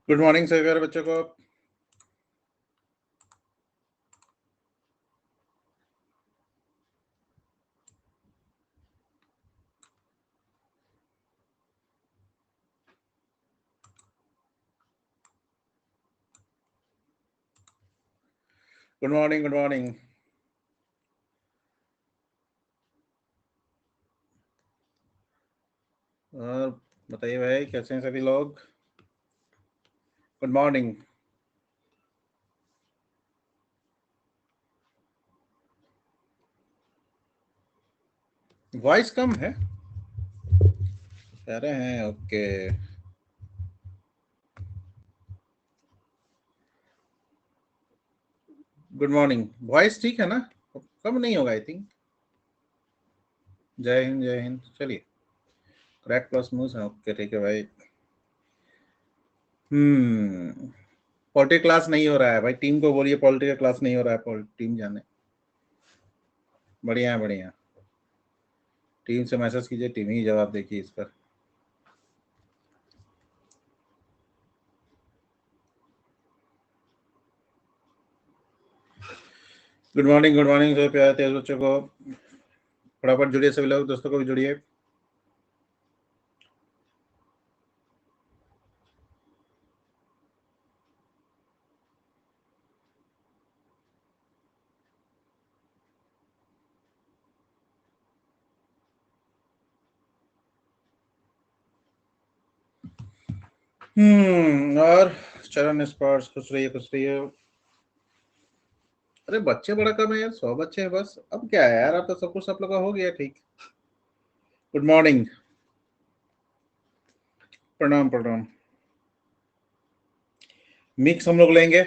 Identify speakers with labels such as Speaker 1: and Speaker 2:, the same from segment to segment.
Speaker 1: Good morning sir प्यारे बच्चों को। Good morning good morning. और बताइए भाई, कैसे हैं सभी लोग? Good morning. वॉइस कम है, कह रहे हैं। Okay, good morning. वॉइस ठीक है ना? कम नहीं होगा आई थिंक। जय हिंद जय हिंद। चलिए, क्रैक प्लस मूव है। ओके ठीक है भाई। पॉलिटिक क्लास नहीं हो रहा है भाई। टीम को बोलिए पॉलिटिकल क्लास नहीं हो रहा है। टीम जाने। बढ़िया है बढ़िया। टीम से मैसेज कीजिए, टीम ही जवाब देखिए इस पर। गुड मॉर्निंग सर प्यारे तेज बच्चों को। फटाफट जुड़िए सभी लोग, दोस्तों को भी जुड़िए। और चरण स्पर्श, खुश रहिए खुश रहिए। अरे बच्चे बड़ा कम है यार, 100 बच्चे हैं बस। अब क्या है यार, अब तो सब कुछ सब लोग का हो गया ठीक। Good morning. प्रणाम प्रणाम। मिक्स हम लोग लेंगे।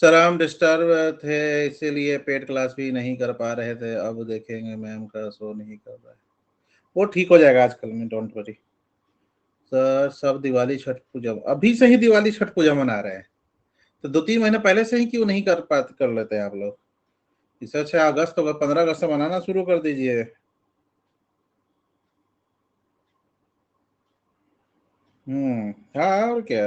Speaker 1: सर हम डिस्टर्ब थे, इसीलिए पेड क्लास भी नहीं कर पा रहे थे। अब देखेंगे, मैम का शो नहीं कर रहा है। वो ठीक हो जाएगा आजकल में, डोंट वरी। सर सब दिवाली छठ पूजा अभी से ही दिवाली छठ पूजा मना रहे हैं, तो 2-3 महीने पहले से ही क्यों नहीं कर लेते हैं आप लोग? इससे अच्छा अगस्त होगा, 15 अगस्त से मनाना शुरू कर दीजिए। हाँ और क्या।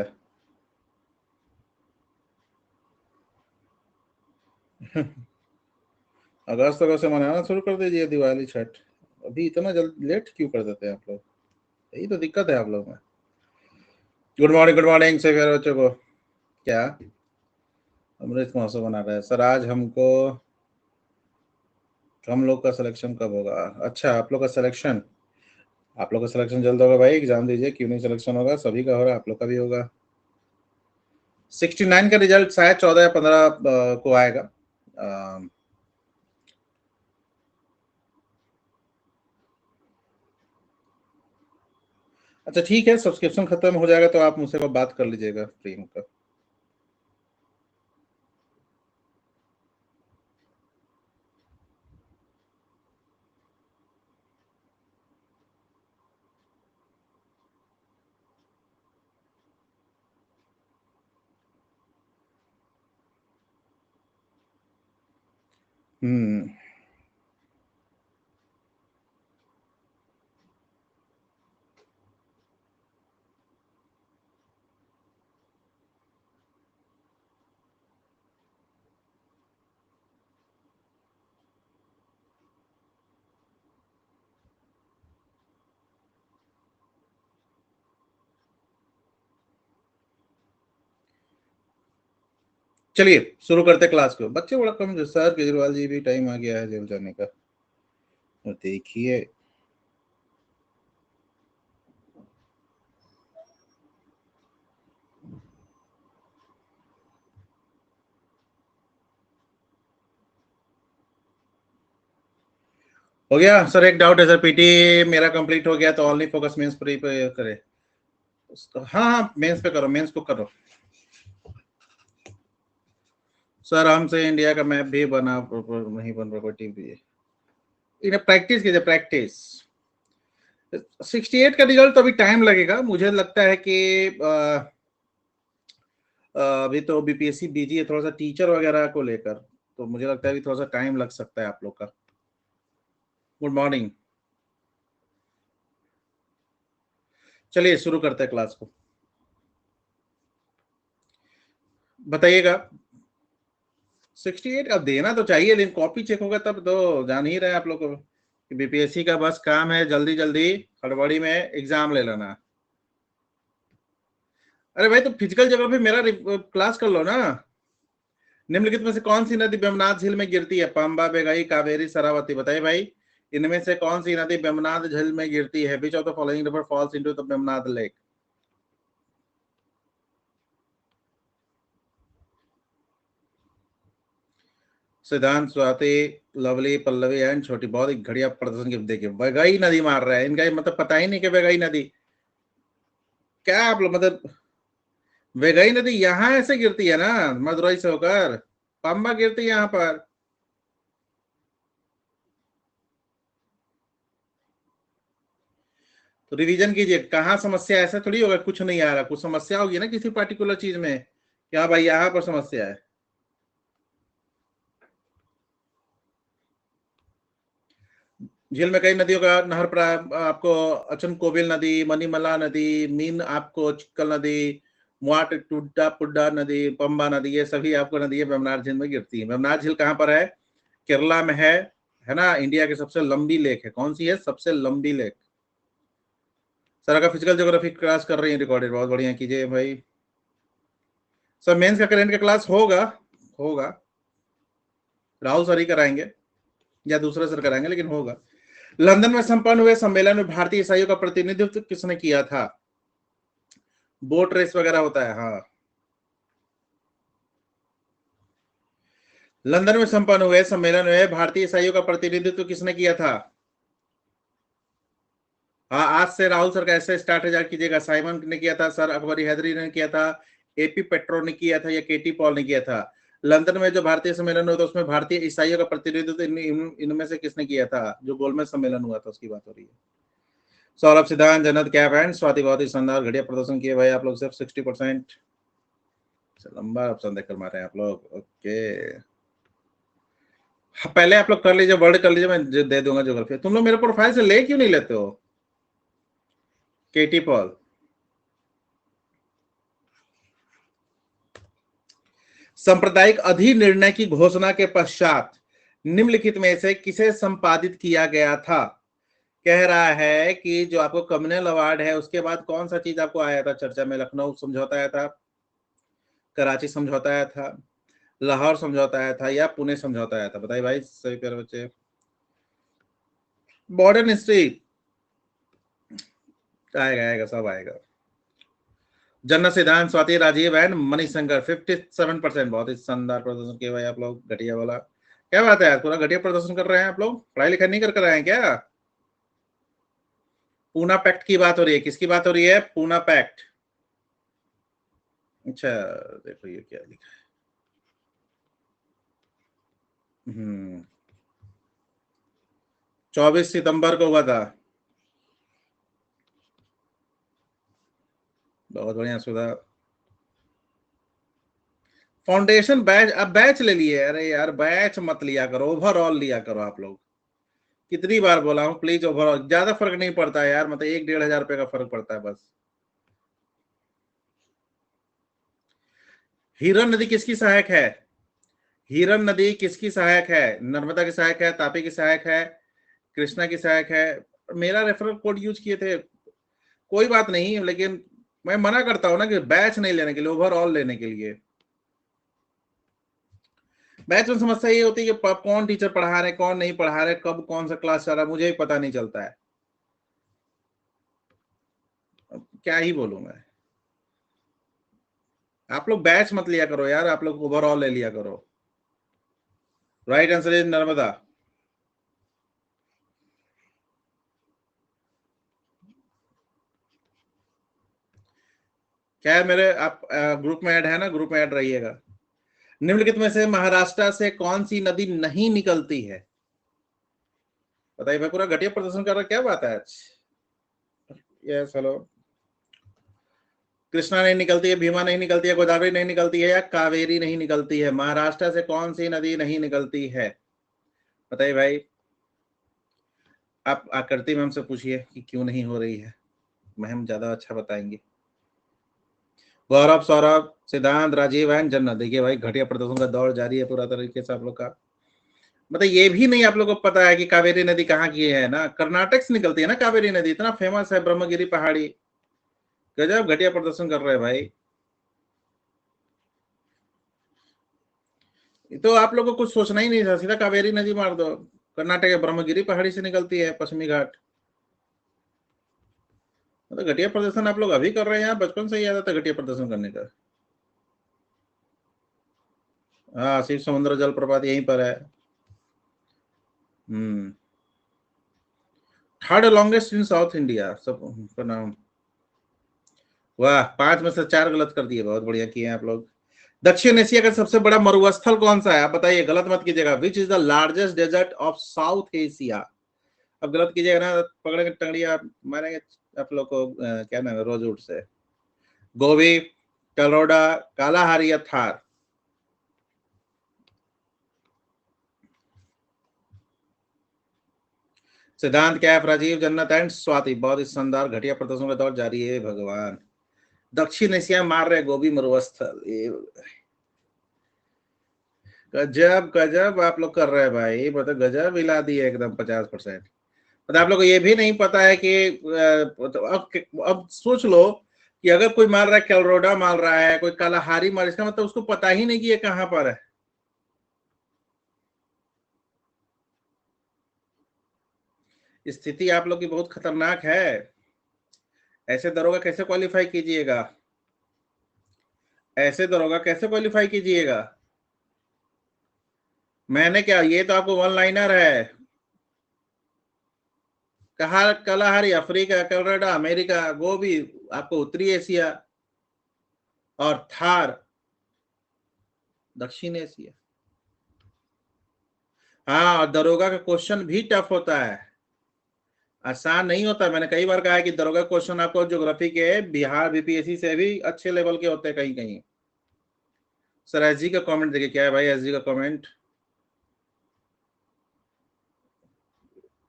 Speaker 1: अगस्त अगस्त से मनाना शुरू कर दीजिए दिवाली छठ। अभी इतना जल्द लेट क्यों कर देते हैं आप लोग? यही तो दिक्कत है आप लोग में। गुड मॉर्निंग से प्यारे बच्चों को। क्या अमृत महोत्सव मना रहे हैं सर? आज हमको, हम लोग का सिलेक्शन कब होगा? अच्छा, आप लोग का सिलेक्शन जल्द होगा भाई। एग्जाम दीजिए, क्यों नहीं सिलेक्शन होगा? सभी का हो रहा है, आप लोग का भी होगा। 69 का रिजल्ट शायद 14 या 15 को आएगा। अ, अच्छा ठीक है, सब्सक्रिप्शन खत्म हो जाएगा तो आप मुझसे बात कर लीजिएगा फ्री होकर। हम्म चलिए शुरू करते क्लास को। बच्चे बड़ा कम। सर केजरीवाल जी भी टाइम आ गया है जेल जाने का। और देखिए, हो गया सर। एक डाउट है सर, पीटी मेरा कंप्लीट हो गया तो ऑनली फोकस मेंस पर ही पे करे उसको। हाँ हाँ, मेंस पे करो, मेंस को करो। सर हमसे इंडिया का मैप भी बना, नहीं बन रहा कोई टीम भी। इन्हें प्रैक्टिस कीजिए, प्रैक्टिस। 68 का रिजल्ट तो अभी टाइम लगेगा, मुझे लगता है कि अभी तो बीपीएससी बिजी है थोड़ा सा टीचर वगैरह को लेकर, तो मुझे लगता है अभी थोड़ा सा टाइम लग सकता है आप लोग का। Good morning. चलिए शुरू करते हैं क्लास को। बताइएगा। 68 अब देना तो चाहिए, लेकिन कॉपी चेक होगा तब तो जान ही रहे आप लोग को कि बीपीएससी का बस काम है जल्दी जल्दी हड़बड़ी में एग्जाम ले लेना। अरे भाई तो फिजिकल ज्योग्राफी मेरा क्लास कर लो ना। निम्नलिखित में से कौन सी नदी वेम्बनाथ झील में गिरती है? पंबा, बेगई, कावेरी, शरावती। बताइए भाई, इनमें से कौन सी नदी वेम्बनाथ झील में गिरती है? Which of the following river falls into the Vembanad lake? Siddhant, Swati, lovely, Pallavi and छोटी। बहुत ही घड़िया प्रदर्शन की। देखिए बेगई नदी मार रहा है, इनका मतलब पता ही नहीं कि बेगई नदी क्या। आप लोग मतलब वेगई नदी यहाँ ऐसे गिरती है ना, मदुरई से होकर पंबा गिरती है यहाँ पर। तो रिवीजन कीजिए, कहाँ समस्या। ऐसा थोड़ी होगा कुछ नहीं आ रहा, कुछ समस्या होगी ना किसी पर्टिकुलर चीज में। क्या भाई यहाँ पर समस्या है? झील में कई नदियों का नहर पर आपको अचन कोविल नदी, मनीमला नदी, मीन आपको चिक्कल नदी, मुआट टुड्डा पुड्डा नदी, पंबा नदी, ये सभी आपको नदी है वेम्बनाथ झील में गिरती है। वेम्बनाथ झील कहाँ पर है? केरला में है ना। इंडिया की सबसे लंबी लेक है। कौन सी है सबसे लंबी लेक? सर का फिजिकल ज्योग्राफी क्लास कर रही है रिकॉर्डेड, बहुत बढ़िया कीजिए भाई। सर मेंस का करेंट का क्लास होगा होगा राहुल सर ही कराएंगे या दूसरे सर कराएंगे, लेकिन होगा। लंदन में संपन्न हुए सम्मेलन में भारतीय ईसाइयों का प्रतिनिधित्व किसने किया था? बोट रेस वगैरह होता है। हाँ, लंदन में संपन्न हुए सम्मेलन में भारतीय ईसाइयों का प्रतिनिधित्व किसने किया था? हाँ, आज से राहुल सर का ऐसे स्टार्ट कीजिएगा। साइमन ने किया था, सर अकबरी हैदरी ने किया था, एपी पेट्रो ने किया था, या केटी पॉल ने किया था? लंदन में जो भारतीय सम्मेलन हुआ था उसमें भारतीय ईसाइयों का प्रतिनिधित्व इनमें से किसने किया था? जो गोलमेज सम्मेलन हुआ था उसकी बात हो रही है। सौरभ, सिद्धांत, जन्नत, कैप एंड स्वाति, बहुत ही शानदार घटिया प्रदर्शन किए भाई आप लोग। सिर्फ 60%। लंबा ऑप्शन देखकर मारे हैं आप लोग। ओके, पहले आप लोग कर लीजिए, वर्ड कर लीजिए, मैं दे दूंगा ज्योग्राफी। तुम लोग मेरे प्रोफाइल से ले क्यों नहीं लेते हो? केटी पॉल। सांप्रदायिक अधिनिर्णय की घोषणा के पश्चात निम्नलिखित में से किसे संपादित किया गया था? कह रहा है कि जो आपको कम्युनल अवार्ड है उसके बाद कौन सा चीज आपको आया था चर्चा में? लखनऊ समझौता आया था, कराची समझौता आया था, लाहौर समझौता आया था, या पुणे समझौता आया था? बताइए भाई सभी प्यारे बच्चे। मॉडर्न हिस्ट्री आएगा आएगा सब आएगा। जन्नत, सिद्धांत, स्वाति, राजीव एंड मणिशंकर। 57%। बहुत ही शानदार प्रदर्शन किया भाई आप लोग, घटिया वाला। क्या बात है, पूरा घटिया प्रदर्शन कर रहे हैं आप लोग। पढ़ाई लिखाई नहीं कर आए हैं क्या? पूना पैक्ट की बात हो रही है। किसकी बात हो रही है? पूना पैक्ट। अच्छा, देखो ये क्या लिखा है। 24 सितंबर को हुआ था। बहुत बढ़िया सुधा। फाउंडेशन बैच, अब बैच ले लिए। अरे यार बैच मत लिया करो, ओवरऑल लिया करो आप लोग। कितनी बार बोला हूँ प्लीज ओवरऑल। ज्यादा फर्क नहीं पड़ता है यार, मतलब 1-1.5 हजार का फर्क पड़ता है बस। हिरन नदी किसकी सहायक है? हिरन नदी किसकी सहायक है? नर्मदा की सहायक है, तापी की सहायक है, कृष्णा की सहायक है? मेरा रेफरल कोड यूज किए थे, कोई बात नहीं, लेकिन मैं मना करता हूं ना कि बैच नहीं लेने के लिए, ओवरऑल लेने के लिए। बैच में समस्या ये होती है कि कौन टीचर पढ़ा रहे, कौन नहीं पढ़ा रहे, कब कौन सा क्लास चल रहा है, मुझे ही पता नहीं चलता है। अब क्या ही बोलूं मैं। आप लोग बैच मत लिया करो यार, आप लोग ओवरऑल ले लिया करो। Right answer is Narmada. क्या है मेरे, आप ग्रुप में ऐड है ना, ग्रुप में ऐड रहिएगा। निम्नलिखित में से महाराष्ट्र से कौन सी नदी नहीं निकलती है? बताइए भाई, पूरा घटिया प्रदर्शन कर रहा, क्या बात है आज? Yes hello. कृष्णा नहीं निकलती है, भीमा नहीं निकलती है, गोदावरी नहीं निकलती है, या कावेरी नहीं निकलती है? महाराष्ट्र से कौन सी नदी नहीं निकलती है? बताइए भाई। आप आकृति मैम से पूछिए कि क्यों नहीं हो रही है। मैम ज्यादा अच्छा बताएंगे। गौरव, सौरभ, सिद्धांत, राजीव एंड जन्नत। देखिए भाई, घटिया प्रदर्शन का दौर जारी है पूरा तरीके से आप लोग का। मतलब ये भी नहीं आप लोगों को पता है कि कावेरी नदी कहाँ की है ना, कर्नाटक से निकलती है ना कावेरी नदी, इतना फेमस है ब्रह्मगिरी पहाड़ी। गजब घटिया प्रदर्शन कर रहे हैं भाई। तो आप लोगों को कुछ सोचना ही नहीं था, सीधा कावेरी नदी मार दो। कर्नाटक के ब्रह्मगिरी पहाड़ी से निकलती है पश्चिमी घाट। मतलब घटिया प्रदर्शन आप लोग अभी कर रहे हैं, बचपन से ही आता था घटिया प्रदर्शन करने का। हाँ, शिव समुद्र जलप्रपात यहीं पर है। Third longest in south India सब का नाम। वाह, 5 में से 4 गलत कर दिए, बहुत बढ़िया किए आप लोग। दक्षिण एशिया का सबसे बड़ा मरुस्थल कौन सा है, आप बताइए, गलत मत कीजिएगा। Which is the largest desert of South Asia. अब गलत कीजिएगा ना, पकड़ेंगे टंगड़िया मारेंगे आप लोग को। क्या नाम है, रोजवुड से। गोवी, कलोडा, कालाहारी या थार। सिद्धांत, कैफ, राजीव, जन्नत एंड स्वाति। बहुत ही शानदार घटिया प्रदर्शन का दौर जारी है भगवान। दक्षिण एशिया मार रहे गोभी मरुस्थल। गजब गजब आप लोग कर रहे हैं भाई, मतलब गजब हिला दिए एकदम 50%। मतलब आप लोग को ये भी नहीं पता है कि तो अब सोच लो कि अगर कोई मार रहा है, कैलरोडा मार रहा है, कोई कालाहारी मार, इसका मतलब उसको पता ही नहीं कि ये कहां पर है। स्थिति आप लोग की बहुत खतरनाक है। ऐसे दरोगा कैसे क्वालिफाई कीजिएगा, ऐसे दरोगा कैसे क्वालिफाई कीजिएगा। मैंने क्या, ये तो आपको वन लाइनर है। कहा कलाहारी अफ्रीका, कनाडा अमेरिका, गोभी आपको उत्तरी एशिया, और थार दक्षिण एशिया। हाँ, और दरोगा का क्वेश्चन भी टफ होता है, आसान नहीं होता। मैंने कई बार कहा है कि दरोगा क्वेश्चन आपको ज्योग्राफी के बिहार बीपीएससी से भी अच्छे लेवल के होते हैं कहीं कहीं। सर एस जी का कमेंट देखिए, क्या है भाई एस जी का कमेंट।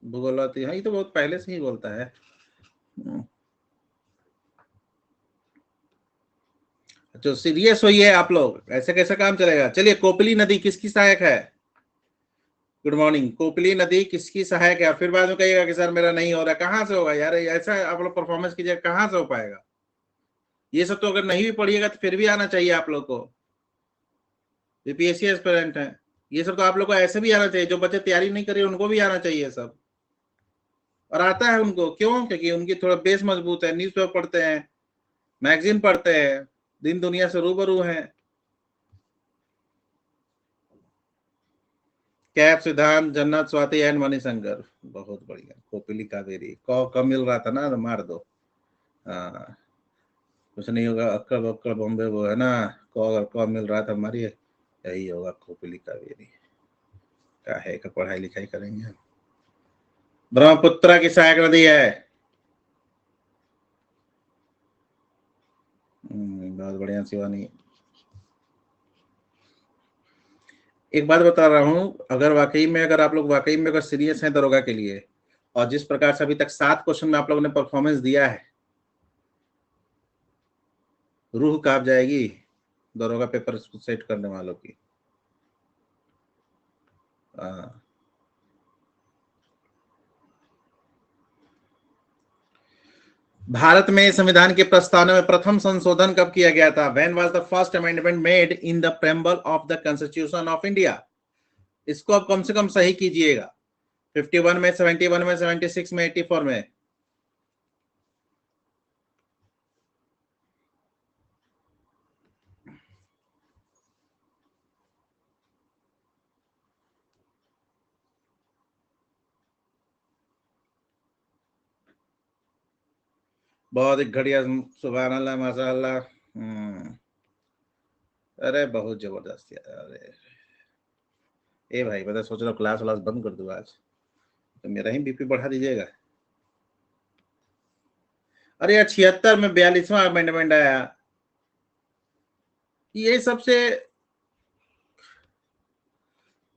Speaker 1: भूगोलाती, हाँ ये तो बहुत पहले से ही बोलता है। जो सीरियस होइए आप लोग, ऐसे कैसे काम चलेगा। चलिए, कोपली नदी किसकी सहायक है। Good morning. कोपली नदी किसकी सहायक है। फिर बाद में कहिएगा कि सर मेरा नहीं हो रहा, कहाँ से होगा यार, ऐसा आप लोग परफॉर्मेंस कीजिए, कहाँ से हो पाएगा। ये सब तो अगर नहीं भी पढ़िएगा तो फिर भी आना चाहिए आप लोग को, बीपीएससी एस्पिरेंट है। ये सब तो आप लोग को ऐसे भी आना चाहिए, जो बच्चे तैयारी नहीं करे उनको भी आना चाहिए सब। और आता है उनको, क्यों, क्योंकि उनकी थोड़ा बेस मजबूत है, न्यूज़पेपर पढ़ते हैं, मैगजीन पढ़ते हैं, दिन दुनिया से रूबरू हैं। कैप, सिद्धांत, जन्नत, स्वाति एंड मणिशंकर। बहुत बढ़िया। कोपिली कावेरी कब मिल रहा था ना, तो मार दो। हाँ, कुछ नहीं होगा, अक्कड़ बक्कड़ बॉम्बे वो है ना, कब मिल रहा था हमारी, यही होगा कोपिली कावेरी। क्या है का पढ़ाई लिखाई करेंगे। ब्रह्मपुत्र की सहायक नदी है। बहुत बढ़िया शिवानी। एक बात बता रहा हूँ, अगर वाकई में, अगर आप लोग वाकई में अगर सीरियस हैं दरोगा के लिए, और जिस प्रकार से अभी तक 7 क्वेश्चन में आप लोगों ने परफॉर्मेंस दिया है, रूह कांप जाएगी दरोगा पेपर सेट करने वालों की। भारत में संविधान के प्रस्तावना में प्रथम संशोधन कब किया गया था। When was the first amendment made in the preamble of the constitution of India. इसको आप कम से कम सही कीजिएगा। 51 में, 71 में, 76 में, 84 में। बहुत ही घड़िया, सुभान अल्लाह, माशाअल्लाह। अरे बहुत जबरदस्त यार। अरे ए भाई, मैं तो सोच रहा हूँ क्लास व्लास बंद कर दूँ आज, तो मेरा ही बीपी बढ़ा दीजिएगा। अरे यार, 76 में 42वां अमेंडमेंट आया, ये सबसे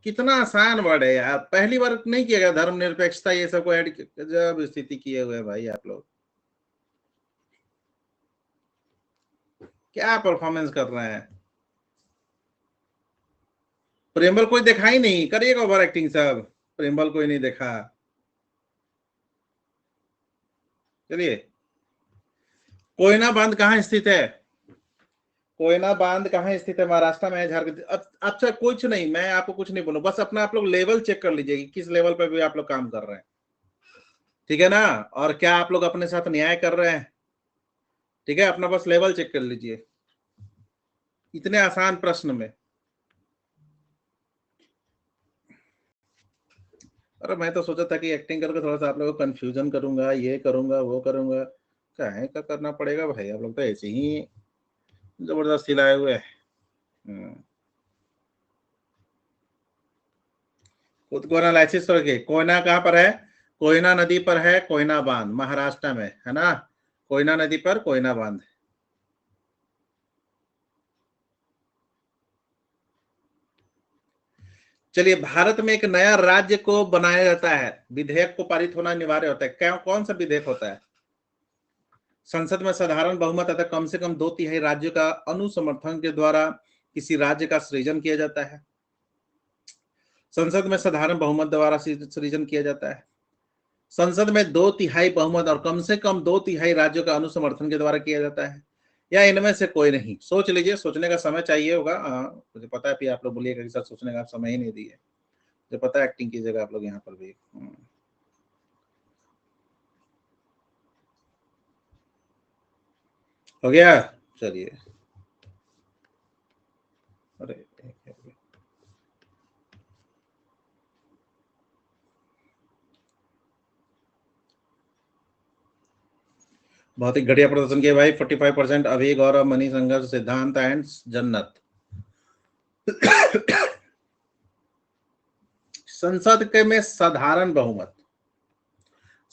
Speaker 1: कितना आसान वर्ड है यार, पहली बार नहीं किया गया। धर्मनिरपेक्षता ये सबको ऐड, जब स्थिति किए हुए भाई आप लोग। क्या परफॉर्मेंस कर रहे हैं। प्रेमबल कोई देखा ही नहीं, करिएगा ओवर एक्टिंग सब, प्रेमबल कोई नहीं देखा। चलिए, कोयना बांध कहाँ स्थित है? कोयना बांध कहाँ स्थित है? महाराष्ट्र में है, झारखंड। अच्छा कुछ नहीं, मैं आपको कुछ नहीं बोलूं, बस अपना आप लोग लेवल चेक कर लीजिए कि किस लेवल पे भी आप लोग काम कर रहे हैं, ठीक है ना? और क्या आप लोग अपने साथ न्याय कर रहे हैं, ठीक है? अपना बस लेवल चेक कर लीजिए इतने आसान प्रश्न में। अरे मैं तो सोचा था कि एक्टिंग करके थोड़ा सा आप लोगों को कंफ्यूजन करूंगा, ये करूंगा वो करूंगा, काहे का करना पड़ेगा भाई, आप लोग तो ऐसे ही जबरदस्ती लाए हुए हैं। खुद को एनालिसिस करके। कोयना कहाँ पर है? कोयना नदी पर है कोयना बांध, महाराष्ट्र में है ना, कोयना नदी पर कोयना बांध। चलिए, भारत में एक नया राज्य को बनाया जाता है, विधेयक को पारित होना अनिवार्य होता है, क्या कौन सा विधेयक होता है? संसद में साधारण बहुमत अतः कम से कम 2/3 राज्यों का अनुसमर्थन के द्वारा किसी राज्य का सृजन किया जाता है। संसद में साधारण बहुमत द्वारा सृजन किया जाता है। संसद में 2/3 बहुमत और कम से कम 2/3 राज्यों का अनुसमर्थन के द्वारा किया जाता है, या इनमें से कोई नहीं? सोच लीजिए, सोचने का समय चाहिए होगा। मुझे पता है, फिर आप लोग बोलिएगा कि सर सोचने का आप समय ही नहीं दिए, मुझे पता है एक्टिंग कीजिएगा आप लोग यहाँ पर भी। हो गया? चलिए, अरे बहुत ही घटिया प्रदर्शन किया भाई, 45%। अभी गौरव, मनी संघर्ष, सिद्धांत एंड जन्नत। संसद के में साधारण बहुमत,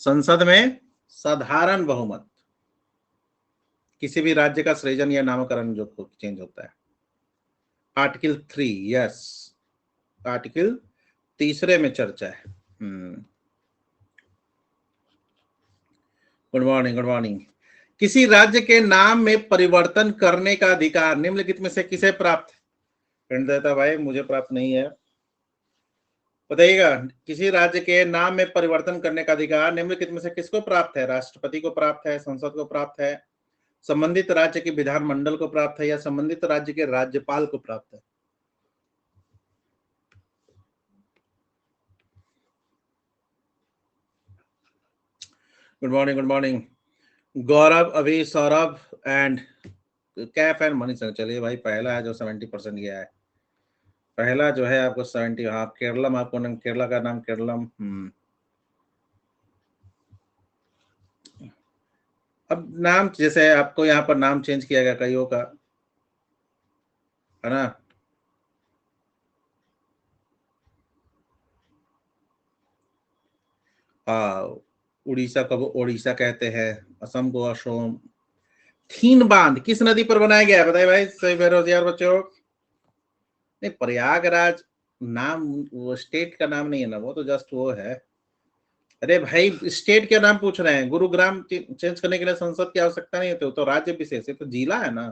Speaker 1: संसद में साधारण बहुमत, किसी भी राज्य का सृजन या नामकरण जो चेंज होता है। आर्टिकल 3, यस, आर्टिकल तीसरे में चर्चा है। Good morning, good morning. किसी राज्य के नाम में परिवर्तन करने का अधिकार निम्नलिखित में से किसे प्राप्त है? देता भाई, मुझे प्राप्त नहीं है, बताइएगा। किसी राज्य के नाम में परिवर्तन करने का अधिकार निम्नलिखित में से किसको प्राप्त है? राष्ट्रपति को प्राप्त है, संसद को प्राप्त है, संबंधित राज्य के विधानमंडल को प्राप्त है, या संबंधित राज्य के राज्यपाल को प्राप्त है? Good morning, good morning. Gaurav, Abhi, Saurabh and Kaif and Mani sir. चलिए भाई, पहला है जो 70% गया है, पहला जो है आपको 70। हाँ, केरलम, आपको नाम केरला का नाम केरलम। अब नाम जैसे आपको यहाँ पर नाम चेंज किया गया कईयों का, है ना? हाँ, उड़ीसा को ओडिशा कहते हैं, असम को असोम। थीन बांध किस नदी पर बनाया गया है, बताइए भाई, सही बेरोजगार बच्चों। नहीं, प्रयागराज नाम वो स्टेट का नाम नहीं है ना, वो तो जस्ट वो है। अरे भाई, स्टेट के नाम पूछ रहे हैं, गुरुग्राम चेंज करने के लिए संसद की आवश्यकता नहीं है, तो राज्य विशेष है, तो जिला है ना।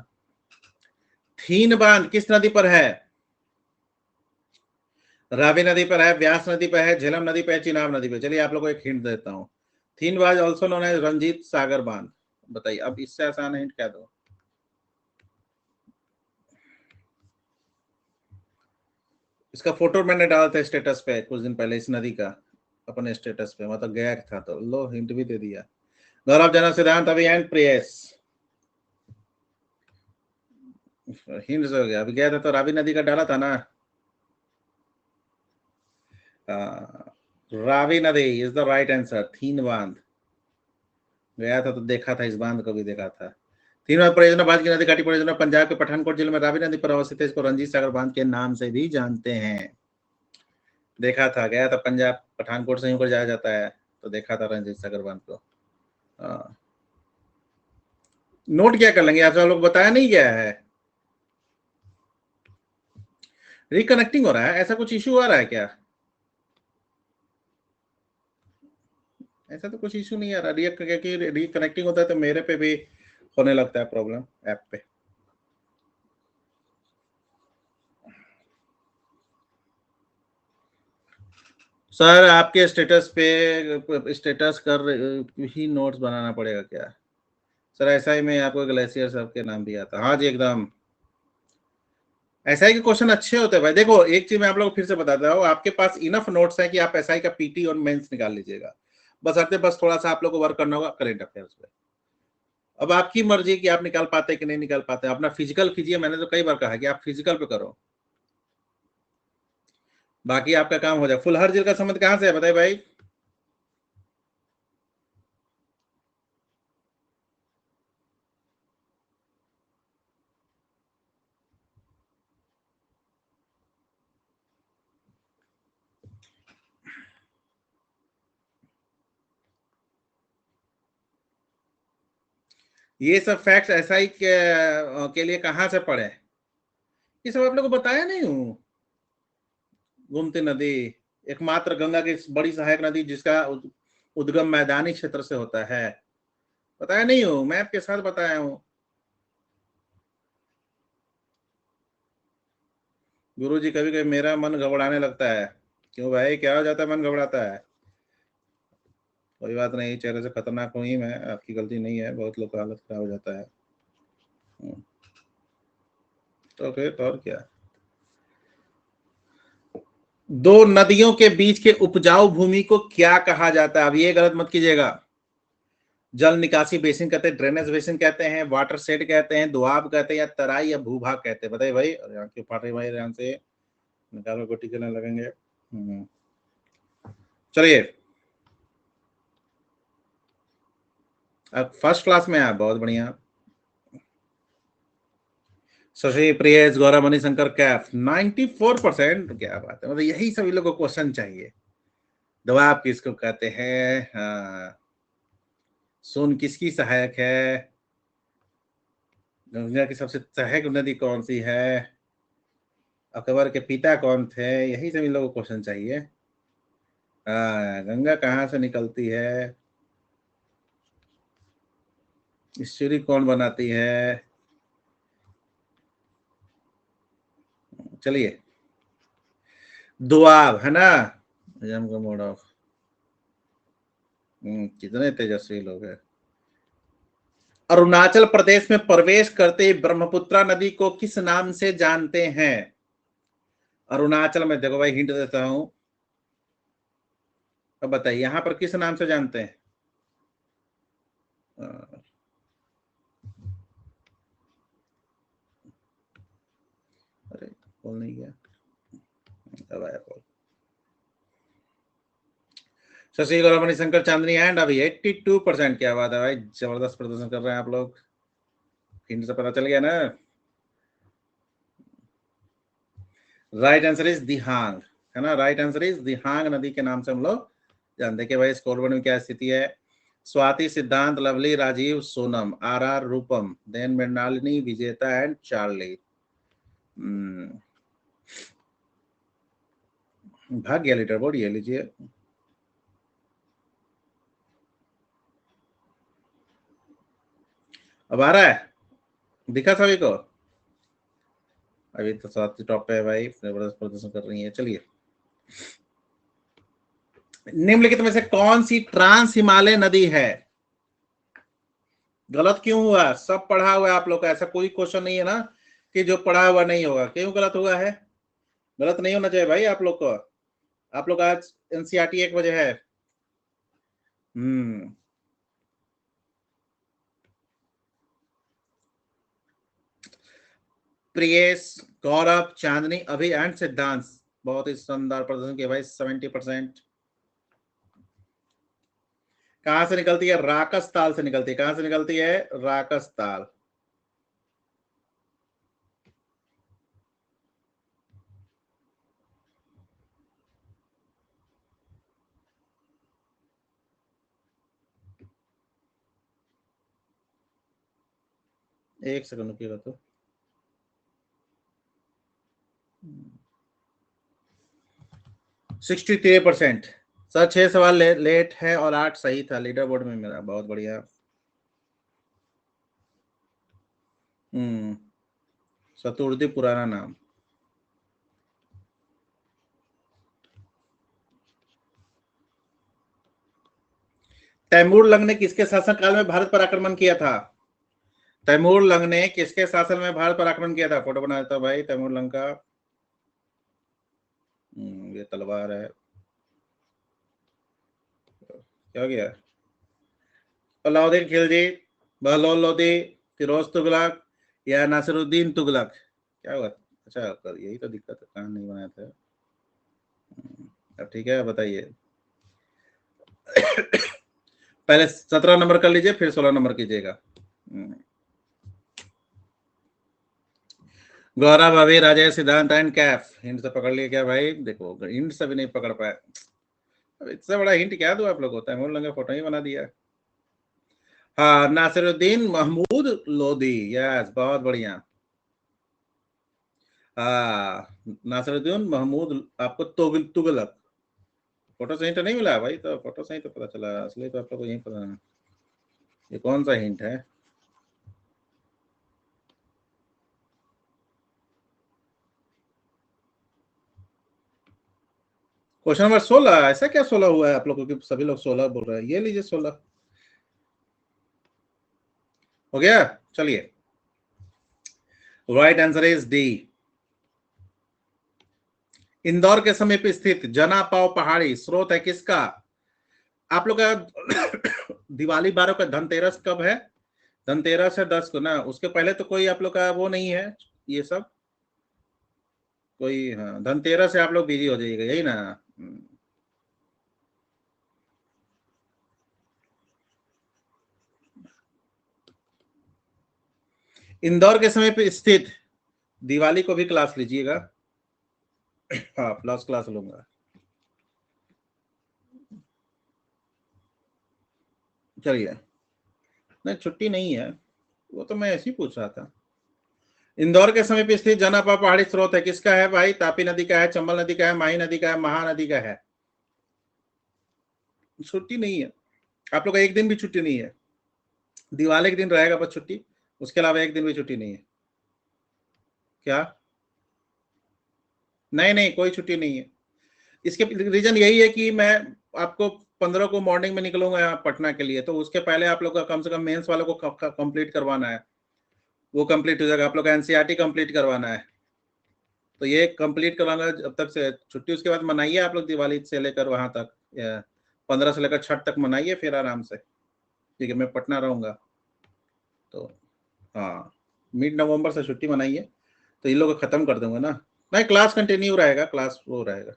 Speaker 1: थीन बांध किस नदी पर है? रावी नदी पर है, व्यास नदी पर है, झेलम नदी पर है, चिनाब नदी पर। चलिए आप लोगों को एक हिंट देता हूँ, थीन बांध also known as Ranjit Sagar बांध। बताइए, अब इससे आसान हिंट क्या दो? इसका फोटो मैंने डाला था स्टेटस पे कुछ दिन पहले, इस नदी का अपने स्टेटस पे, मतलब गया था, तो लो हिंट भी दे दिया। गौरव, जन, सिद्धांत, अभी एंड प्रेयस। हिंट हो गया, अभी गया था तो रावी नदी का डाला था ना। रावी नदी इज द राइट आंसर। थीन बांध गया था तो देखा था, इस बांध को भी देखा था। तीन बार परियोजना, बांध की नदी काटी परियोजना पंजाब के पठानकोट जिले में रावी नदी पर अवस्थित है, इसको रंजीत सागर बांध के नाम से भी जानते हैं। देखा था, गया था पंजाब, पठानकोट से ही ऊपर जाया जाता है, तो देखा था रंजीत सागर बांध को। नोट क्या कर लेंगे, आप लोग बताया नहीं गया है। रिकनेक्टिंग हो रहा है, ऐसा कुछ इशू आ रहा है क्या? ऐसा तो कुछ इशू नहीं आ रहा, क्योंकि रिकनेक्टिंग होता है तो मेरे पे भी होने लगता है प्रॉब्लम ऐप पे। सर आपके स्टेटस पे स्टेटस कर ही नोट्स बनाना पड़ेगा क्या? सर ऐसा ही में आपको ग्लेशियर साहब के नाम दिया था। हाँ जी एकदम एसआई के क्वेश्चन अच्छे होते हैं भाई। देखो एक चीज मैं आप लोगों को फिर से बताता हूँ, आपके पास इनफ नोट्स है कि आप एसआई का पीटी और मेंस निकाल लीजिएगा। बस थोड़ा सा आप लोग को वर्क करना होगा करेंट अफेयर्स पे। अब आपकी मर्जी कि आप निकाल पाते कि नहीं निकाल पाते। अपना फिजिकल कीजिए, मैंने तो कई बार कहा कि आप फिजिकल पे करो, बाकी आपका काम हो जाए। फुलहर जेल का संबंध कहां से है बताइए भाई? ये सब फैक्ट्स एसआई के लिए कहां से पढ़े? ये सब आप लोगों को बताया नहीं हूं। गोमती नदी एकमात्र गंगा की बड़ी सहायक नदी जिसका उद्गम मैदानी क्षेत्र से होता है, बताया नहीं हूं, मैप के साथ बताया हूं। गुरुजी कभी कभी मेरा मन घबराने लगता है। क्यों भाई, क्या हो जाता है मन घबराता है? कोई बात नहीं, चेहरे से खतरनाक हूं ही मैं, आपकी गलती नहीं है, बहुत लोग का हालत खराब हो जाता है। तो फिर तो और क्या। दो नदियों के बीच के उपजाऊ भूमि को क्या कहा जाता है? अब ये गलत मत कीजिएगा। जल निकासी बेसिन कहते हैं, ड्रेनेज बेसिन कहते हैं, वाटर शेड कहते हैं, दोआब कहते हैं, या तराई या भूभाग कहते हैं? बताइए भाई। और यहाँ क्यों फाट रही भाई? ध्यान से निकालो, गोटी करने लगेंगे। चलिए अब फर्स्ट क्लास में आप, बहुत बढ़िया। शशि प्रियेश गौरव मणिशंकर कैफ 94%। क्या बात है, मतलब यही सभी लोगों को क्वेश्चन चाहिए। दवा किसको कहते हैं? हाँ। सोन किसकी सहायक है? गंगा की सबसे सहायक नदी कौन सी है? अकबर के पिता कौन थे? यही सभी लोगों को क्वेश्चन चाहिए। हाँ, गंगा कहाँ से निकलती है? ईश्वरी कौन बनाती है? चलिए, दुआब है ना? जम का मोड ऑफ। कितने तेजस्वी लोग हैं। अरुणाचल प्रदेश में प्रवेश करते ही ब्रह्मपुत्रा नदी को किस नाम से जानते हैं? अरुणाचल में, देखो भाई हिंट देता हूं, अब बताइए यहां पर किस नाम से जानते हैं? अरे बोल नहीं गया, अब आया बोल। शशि गौरव मणिशंकर चांदनी एंड अभी 82%। क्या बात है भाई, जबरदस्त प्रदर्शन कर रहे हैं आप लोग। हिंट से पता चल गया ना? राइट आंसर इज दिहांग, है ना? राइट आंसर इज दिहांग नदी के नाम से हम लोग जानते। देखिए भाई स्कोर बोर्ड में क्या स्थिति है। Swati, Siddhant, Lovely, Rajeev, Sonam, are Rupam, then Mrinalini, Vijeta and Charlie. भाग गया लीडर बोर्ड, ये लीजिए। अब आ रहा है, दिखा सभी को? अभी तो साथ टॉप पे है भाई, जबरदस्त प्रदर्शन कर रही है। चलिए, निम्नलिखित में से कौन सी ट्रांस हिमालय नदी है? गलत क्यों हुआ? सब पढ़ा हुआ है आप लोग का, ऐसा कोई क्वेश्चन नहीं है ना कि जो पढ़ा हुआ नहीं होगा। क्यों गलत हुआ है? गलत नहीं होना चाहिए भाई आप लोग को। आप लोग आज एनसीईआरटी 1 बजे है। हम्म प्रियेश, गौरव, चांदनी, अभी एंड सिद्धांत बहुत ही शानदार प्रदर्शन किया भाई। 70%। कहां से निकलती है? राकस ताल से निकलती है। कहां से निकलती है? राकस ताल। एक सेकंड रुकिएगा तो। 63%। सर 6 सवाल लेट है और 8 सही था लीडर बोर्ड में मेरा, बहुत बढ़िया। हम्म शतुर्दी पुराना नाम। तैमूर लंग ने किसके शासनकाल में भारत पर आक्रमण किया था? तैमूर लंग ने किसके शासन में भारत पर आक्रमण किया था? फोटो बना देता भाई तैमूर लंग का। ये तलवार है, क्या हो गया? अलाउद्दीन खिलजी, बहलोल लोदी, फिरोज तुगलक या नासिरुद्दीन तुगलक? क्या हुआ? अच्छा यही तो दिक्कत है, कहां नहीं बनाया था। अब ठीक है, बताइए। पहले 17 नंबर कर लीजिए, फिर 16 नंबर कीजिएगा। गौरव, अभी, राजेश, सिद्धांत एंड कैफ। हिंट से पकड़ लिया क्या भाई? देखो हिंट से भी नहीं पकड़ पाए। अब इससे बड़ा हिंट क्या दूं आप लोग को? तैमूर लंग फोटो ही बना दिया। हाँ, नासिरुद्दीन महमूद लोदी। यस, बहुत बढ़िया। हाँ, नासिरुद्दीन महमूद आपको तुगलक। फोटो सही तो नहीं मिला भाई? तो फोटो सही तो पता चला, असली तो आप लोग को यही पता है। ये कौन सा हिंट है? Question number 16। ऐसा क्या 16 हुआ है आप लोगों के? सभी लोग 16 बोल रहे हैं। ये लीजिए 16 हो गया। चलिए, right answer is D. Indore के समीप स्थित जना पाव पहाड़ी स्रोत है किसका? आप लोग का दिवाली 12 का धनतेरस कब है? धनतेरस है 10 को ना। उसके पहले तो कोई आप लोग का वो नहीं है ये सब कोई। हाँ, धनतेरस से आप लोग बिजी हो जाइएगा, यही ना? इंदौर के समीप स्थित, दिवाली को भी क्लास लीजिएगा। हाँ, प्लस क्लास लूंगा। चलिए, नहीं छुट्टी नहीं है, वो तो मैं ऐसे ही पूछ रहा था। इंदौर के समीप स्थित जनापा पहाड़ी स्रोत है किसका है भाई? तापी नदी का है, चंबल नदी का है, माही नदी का है, महानदी का है? छुट्टी नहीं है आप लोग का, एक दिन भी छुट्टी नहीं है। दिवाली के दिन रहेगा बस छुट्टी, उसके अलावा एक दिन भी छुट्टी नहीं है। क्या? नहीं नहीं, कोई छुट्टी नहीं है। इसके रीजन यही है कि मैं आपको 15 को मॉर्निंग में निकलूंगा यहाँ पटना के लिए, तो उसके पहले आप लोग का कम से कम मेंस वालों को कंप्लीट करवाना है। वो कंप्लीट हो जाएगा। आप लोग का एनसीईआरटी कंप्लीट करवाना है, तो ये कंप्लीट करवाना। जब तक से छुट्टी, उसके बाद मनाइए आप लोग दिवाली से लेकर वहां तक, 15 से लेकर छठ तक मनाइए, फिर आराम से। ठीक है, मैं पटना रहूंगा तो। हाँ, मिड नवंबर से छुट्टी मनाइए, तो ये लोग खत्म कर दूंगा ना। नहीं, क्लास कंटिन्यू रहेगा, क्लास वो रहेगा।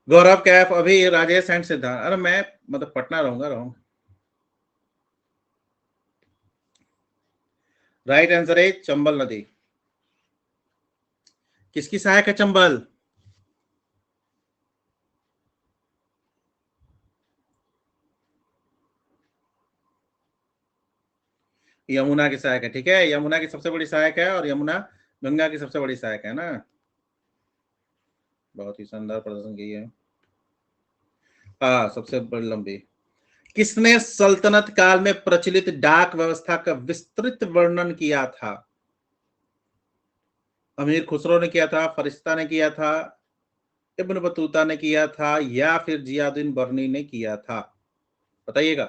Speaker 1: गौरव, कैफ, अभी, राजेश एंड सिद्धार्थ। अरे मैं मतलब पटना रहूंगा। राइट आंसर है चंबल नदी। किसकी सहायक है चंबल? यमुना की सहायक है। ठीक है, यमुना की सबसे बड़ी सहायक है, और यमुना गंगा की सबसे बड़ी सहायक है ना। बहुत ही शानदार प्रदर्शन की है। हाँ, सबसे बड़ी लंबी। किसने सल्तनत काल में प्रचलित डाक व्यवस्था का विस्तृत वर्णन किया था? अमीर खुसरो ने किया था, फरिश्ता ने किया था, इब्न बतूता ने किया था, या फिर जियाउद्दीन बर्नी ने किया था? बताइएगा,